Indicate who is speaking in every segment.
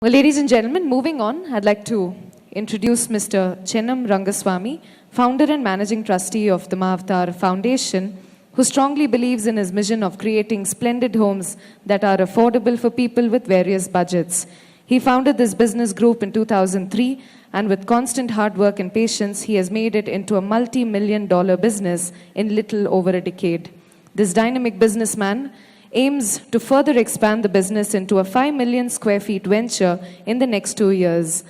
Speaker 1: Well, ladies and gentlemen, moving on, I'd like to introduce Mr. Chennam Rangaswamy, founder and managing trustee of the Mahavatar Foundation, who strongly believes in his mission of creating splendid homes that are affordable for people with various budgets. He founded this business group in 2003, and with constant hard work and patience, he has made it into a multi-million-dollar business in little over a decade. This dynamic businessman aims to further expand the business into a 5 million square feet venture in the next 2 years.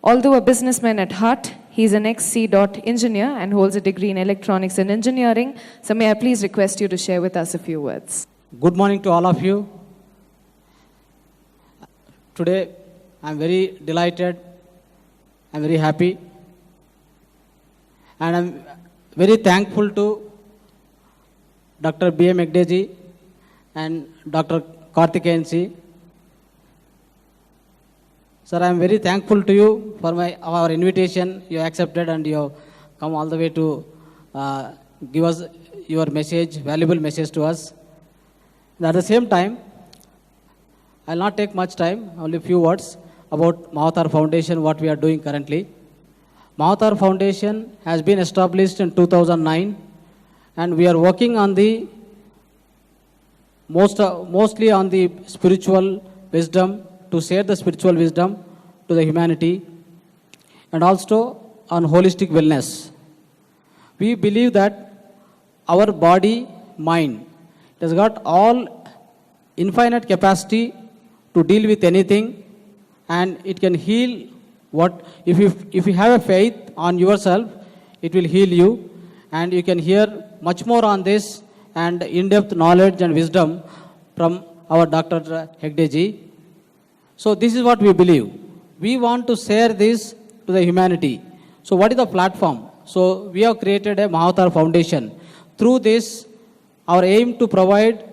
Speaker 1: Although a businessman at heart, he is an ex-C.dot engineer and holds a degree in electronics and engineering. So may I please request you to share with us a few words.
Speaker 2: Good morning to all of you. Today, I'm very delighted, I'm very happy, and I'm very thankful to Dr. B.M. Hegde ji and Dr. Karthikeyan ji. Sir, I am very thankful to you for our invitation. You accepted and you come all the way to give us your message, valuable message to us. And at the same time, I will not take much time, only a few words about Mahavatar Foundation, what we are doing currently. Mahavatar Foundation has been established in 2009, and we are working on the mostly on the spiritual wisdom, to share the spiritual wisdom to the humanity, and also on holistic wellness. We believe that our body, mind, it has got all infinite capacity to deal with anything, and it can heal what, if you have a faith on yourself, it will heal you, and you can hear much more on this and in-depth knowledge and wisdom from our Dr. Hegde ji. So this is what we believe. We want to share this to the humanity. So what is the platform? So we have created a Mahavatar Foundation. Through this, our aim to provide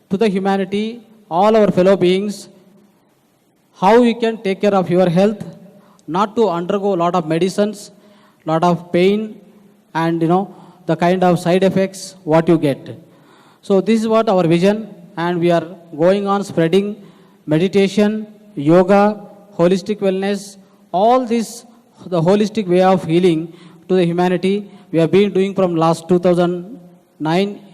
Speaker 2: to the humanity, all our fellow beings, how you can take care of your health, not to undergo a lot of medicines, lot of pain, and the kind of side effects what you get. So this is what our vision, and we are going on spreading meditation, yoga, holistic wellness, all this, the holistic way of healing to the humanity. We have been doing from last 2009,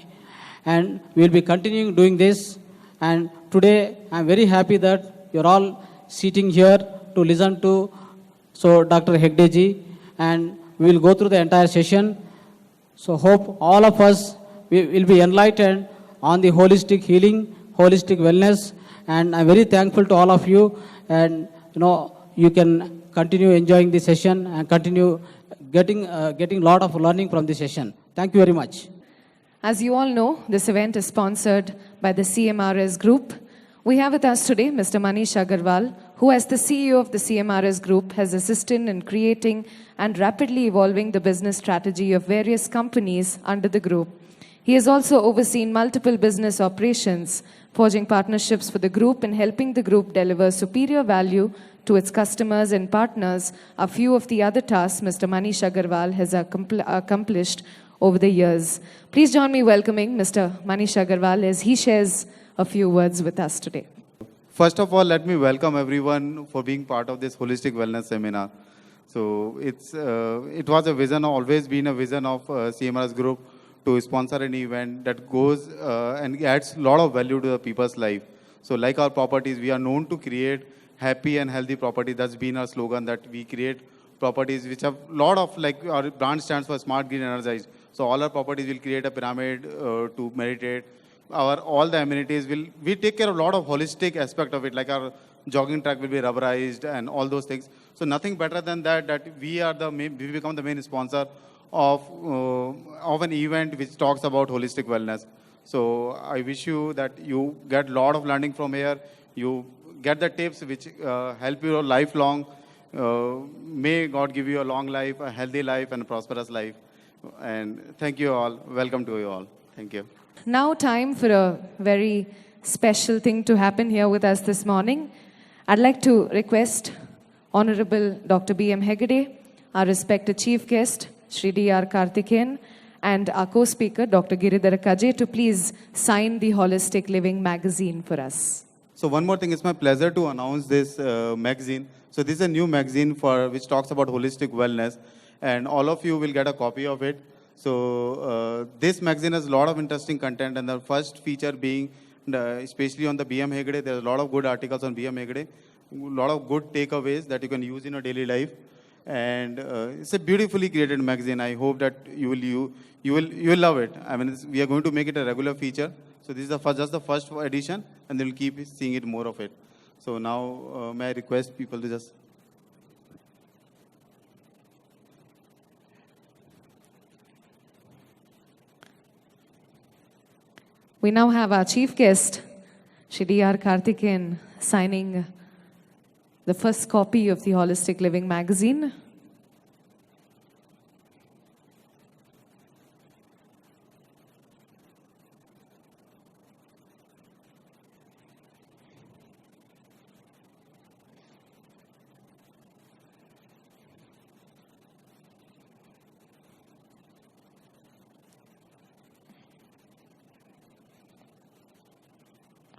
Speaker 2: and we will be continuing doing this. And today I am very happy that you are all sitting here to listen to Dr. Hegde ji, and we will go through the entire session. So hope all of us will be enlightened on the holistic healing, holistic wellness, and I'm very thankful to all of you. And you can continue enjoying the session and continue getting a lot of learning from this session. Thank you very much.
Speaker 1: As you all know, this event is sponsored by the CMRS Group. We have with us today Mr. Manish Agarwal, who as the CEO of the CMRS Group has assisted in creating and rapidly evolving the business strategy of various companies under the group. He has also overseen multiple business operations, forging partnerships for the group and helping the group deliver superior value to its customers and partners. A few of the other tasks Mr. Manish Agarwal has accomplished over the years. Please join me welcoming Mr. Manish Agarwal as he shares a few words with us today.
Speaker 3: First of all, let me welcome everyone for being part of this holistic wellness seminar. So it was a vision, always been a vision of CMRS Group to sponsor an event that goes and adds a lot of value to the people's life. So like our properties, we are known to create happy and healthy property. That's been our slogan, that we create properties which have a lot of, like our brand stands for Smart, Green, Energized. So all our properties will create a pyramid to meditate. All the amenities we take care of a lot of holistic aspect of it, like our jogging track will be rubberized and all those things. So nothing better than that we become the main sponsor of an event which talks about holistic wellness. So I wish you that you get a lot of learning from here. You get the tips which help you lifelong. May God give you a long life, a healthy life, and a prosperous life. And thank you all. Welcome to you all. Thank you.
Speaker 1: Now time for a very special thing to happen here with us this morning. I'd like to request Honorable Dr. B.M. Hegde, our respected chief guest, Shri D.R. Karthikeyan, and our co-speaker, Dr. Giridhar Kaje, to please sign the Holistic Living magazine for us.
Speaker 3: So one more thing, it's my pleasure to announce this magazine. So this is a new magazine which talks about holistic wellness, and all of you will get a copy of it. So this magazine has a lot of interesting content, and the first feature being, especially on the BM Hegde, there's a lot of good articles on BM Hegde, a lot of good takeaways that you can use in your daily life. And it's a beautifully created magazine. I hope that you will love it. I mean, we are going to make it a regular feature. So this is just the first edition, and they'll keep seeing it more of it. So now, may I request people to just.
Speaker 1: We now have our chief guest, Shri R. Karthikeyan, signing the first copy of the Holistic Living magazine.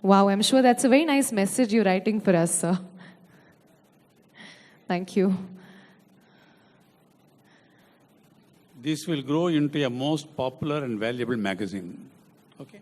Speaker 1: Wow, I'm sure that's a very nice message you're writing for us, sir. Thank you.
Speaker 4: This will grow into a most popular and valuable magazine. Okay?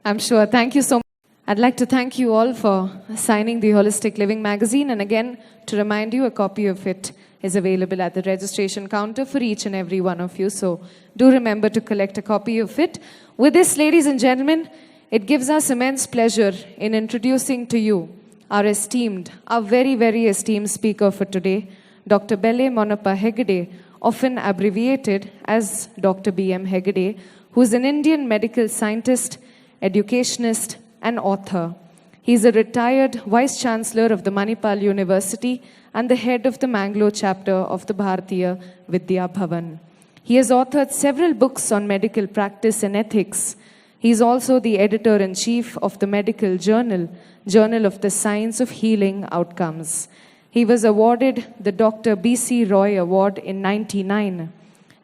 Speaker 1: I'm sure. Thank you so much. I'd like to thank you all for signing the Holistic Living magazine. And again, to remind you, a copy of it is available at the registration counter for each and every one of you. So do remember to collect a copy of it. With this, ladies and gentlemen, it gives us immense pleasure in introducing to you our very, very esteemed speaker for today, Dr. Belle Monappa Hegde, often abbreviated as Dr. B.M. Hegde, who is an Indian medical scientist, educationist, and author. He is a retired Vice Chancellor of the Manipal University and the head of the Bangalore chapter of the Bharatiya Vidya Bhavan. He has authored several books on medical practice and ethics. He is also the editor-in-chief of the medical journal, Journal of the Science of Healing Outcomes. He was awarded the Dr. B.C. Roy Award in 1999,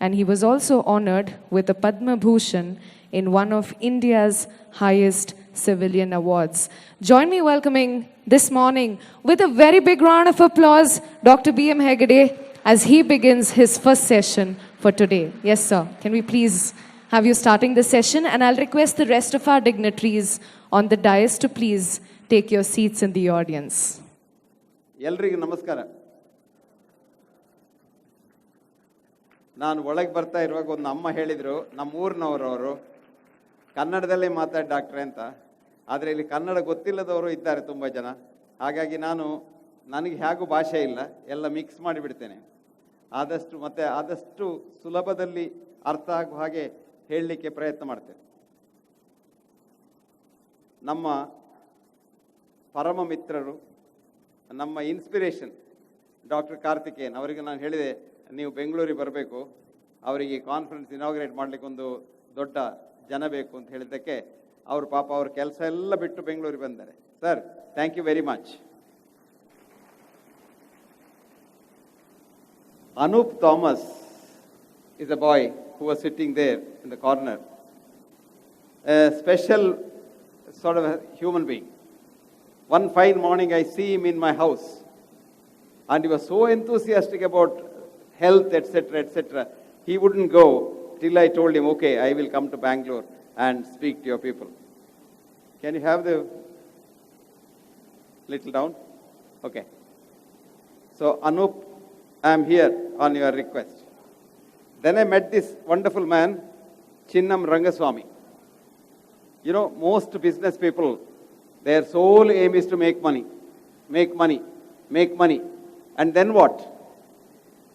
Speaker 1: and he was also honored with a Padma Bhushan in one of India's highest civilian awards. Join me welcoming this morning with a very big round of applause, Dr. B.M. Hegde, as he begins his first session for today. Yes, sir. Can we please have you starting the session? And I'll request the rest of our dignitaries on the dais to please take your seats in the audience.
Speaker 5: ಎಲ್ರಿಗೂ ನಮಸ್ಕಾರ. ನಾನು ಒಳಗೆ ಬರ್ತಾ ಇರುವಾಗ ಒಂದು ಅಮ್ಮ ಹೇಳಿದರು, ನಮ್ಮ ಊರಿನವರು ಕನ್ನಡದಲ್ಲೇ ಮಾತಾಡಿ ಡಾಕ್ಟ್ರೆ ಅಂತ. ಆದರೆ ಇಲ್ಲಿ ಕನ್ನಡ ಗೊತ್ತಿಲ್ಲದವರು ಇದ್ದಾರೆ ತುಂಬ ಜನ. ಹಾಗಾಗಿ ನನಗೆ ಹೇಗೂ ಭಾಷೆ ಇಲ್ಲ, ಎಲ್ಲ ಮಿಕ್ಸ್ ಮಾಡಿಬಿಡ್ತೇನೆ. ಆದಷ್ಟು ಸುಲಭದಲ್ಲಿ ಅರ್ಥ ಆಗುವ ಹಾಗೆ ಹೇಳಲಿಕ್ಕೆ ಪ್ರಯತ್ನ ಮಾಡ್ತೇನೆ. ನಮ್ಮ ಪರಮ ಮಿತ್ರರು, ನಮ್ಮ ಇನ್ಸ್ಪಿರೇಷನ್ ಡಾಕ್ಟರ್ ಕಾರ್ತಿಕೇಯನ್ ಅವರಿಗೆ ನಾನು ಹೇಳಿದೆ, ನೀವು ಬೆಂಗಳೂರಿಗೆ ಬರಬೇಕು, ಅವರಿಗೆ ಕಾನ್ಫರೆನ್ಸ್ ಇನಾಗ್ರೇಟ್ ಮಾಡಲಿಕ್ಕೆ ಒಂದು ದೊಡ್ಡ ಜನ ಬೇಕು ಅಂತ ಹೇಳಿದ್ದಕ್ಕೆ ಅವರು ಪಾಪ ಅವ್ರ ಕೆಲಸ ಎಲ್ಲ ಬಿಟ್ಟು ಬೆಂಗಳೂರಿಗೆ ಬಂದ್ದಾರೆ. Sir, thank you very much. Anup Thomas is a boy who was sitting there in the corner, a special sort of a human being. One fine morning I see him in my house, and he was so enthusiastic about health, etc., etc. He wouldn't go till I told him, okay, I will come to Bangalore and speak to your people. Can you have the little down? Okay. So Anup, I am here on your request. Then I met this wonderful man, Chinnam Rangaswamy. You know, most business people, their sole aim is to make money, make money, make money. And then what?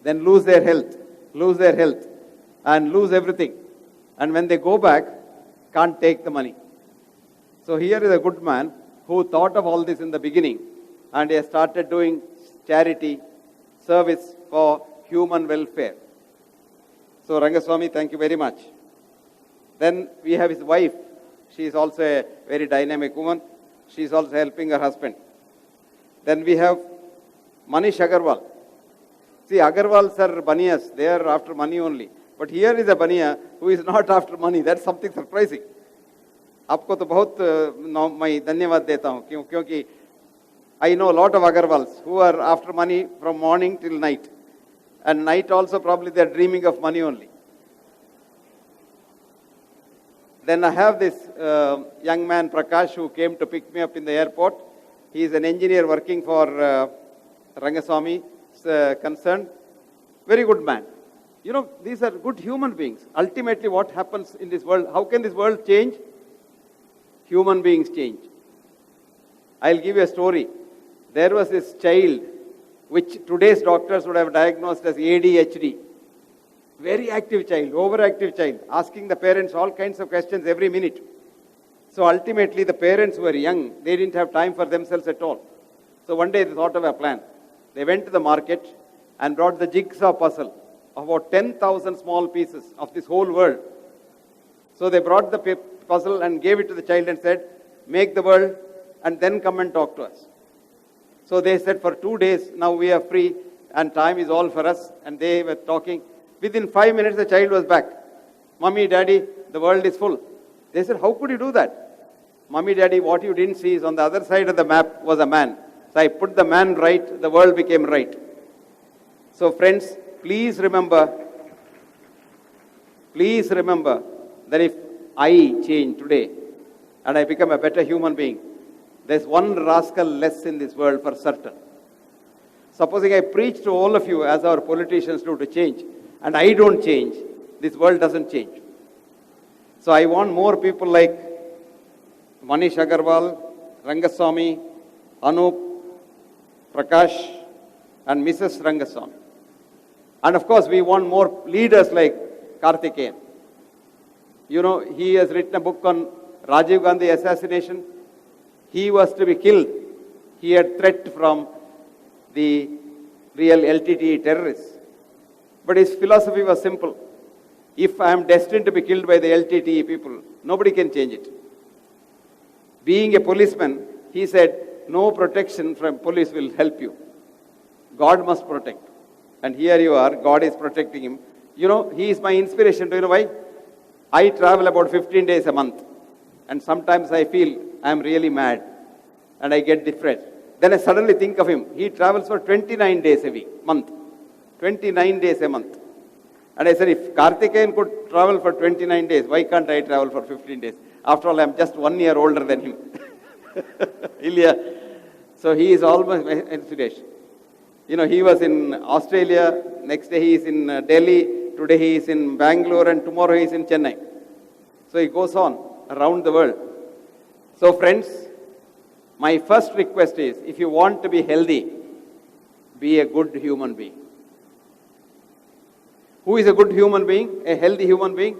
Speaker 5: Then lose their health, and lose everything. And when they go back, can't take the money. So here is a good man who thought of all this in the beginning, and he has started doing charity, service for human welfare. So Rangaswamy, thank you very much. Then we have his wife. She is also a very dynamic woman. She is also helping her husband. Then we have Manish Agarwal. See, Agarwals are baniyas. They are after money only. But here is a baniya who is not after money. That's something surprising. आपको तो बहुत मैं धन्यवाद देता हूँ क्योंकि I know a lot of Agarwals who are after money from morning till night. And night also probably they are dreaming of money only. Then I have this young man, Prakash, who came to pick me up in the airport. He is an engineer working for Rangaswami's concern. Very good man. You know, these are good human beings. Ultimately, what happens in this world? How can this world change? Human beings change. I'll give you a story. There was this child, which today's doctors would have diagnosed as ADHD. Very active child, overactive child, asking the parents all kinds of questions every minute. So ultimately, the parents who were young, they didn't have time for themselves at all. So one day they thought of a plan. They went to the market and brought the jigsaw puzzle of about 10,000 small pieces of this whole world. So they brought the puzzle and gave it to the child and said, make the world and then come and talk to us. So they said, for 2 days, now we are free and time is all for us. And they were talking. Within 5 minutes, the child was back. Mommy, Daddy, the world is full. They said, how could you do that? Mommy, Daddy, what you didn't see is on the other side of the map was a man. So I put the man right, the world became right. So friends, please remember that if I change today and I become a better human being, there's one rascal less in this world for certain. Supposing I preach to all of you as our politicians do to change, and I don't change, this world doesn't change. So I want more people like Manish Agarwal, Rangaswamy, Anup, Prakash, and Mrs. Rangaswamy. And of course, we want more leaders like Karthikeyan. You know, he has written a book on Rajiv Gandhi assassination. He was to be killed. He had threat from the real LTTE terrorists. But his philosophy was simple. If I am destined to be killed by the LTTE people, nobody can change it. Being a policeman, he said, no protection from police will help you. God must protect. And here you are, God is protecting him. You know, he is my inspiration. Do you know why? I travel about 15 days a month. And sometimes I feel I am really mad. And I get depressed. Then I suddenly think of him. He travels for 29 days a month. 29 days a month. And I said, if Karthikeyan could travel for 29 days, why can't I travel for 15 days? After all, I am just 1 year older than him. Ilya. So he is almost my inspiration. You know, he was in Australia, next day he is in Delhi, today he is in Bangalore, and tomorrow he is in Chennai. So he goes on around the world. So friends, my first request is, if you want to be healthy, be a good human being. Who is a good human being? A healthy human being?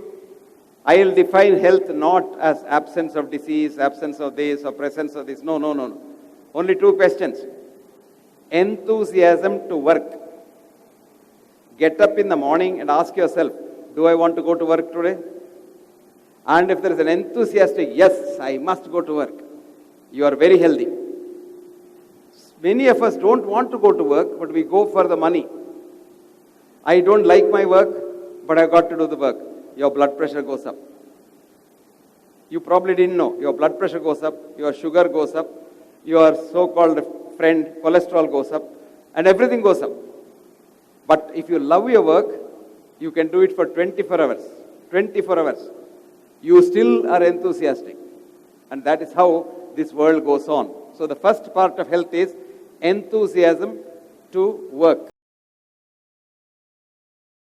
Speaker 5: I will define health not as absence of disease, absence of this, or presence of this. No. Only 2 questions. Enthusiasm to work. Get up in the morning and ask yourself, do I want to go to work today? And if there is an enthusiastic, yes, I must go to work, you are very healthy. Many of us don't want to go to work, but we go for the money. I don't like my work, but I've got to do the work. Your blood pressure goes up. You probably didn't know. Your blood pressure goes up, your sugar goes up, your so-called friend cholesterol goes up, and everything goes up. But if you love your work, you can do it for 24 hours. 24 hours. You still are enthusiastic. And that is how this world goes on. So the first part of health is enthusiasm to work.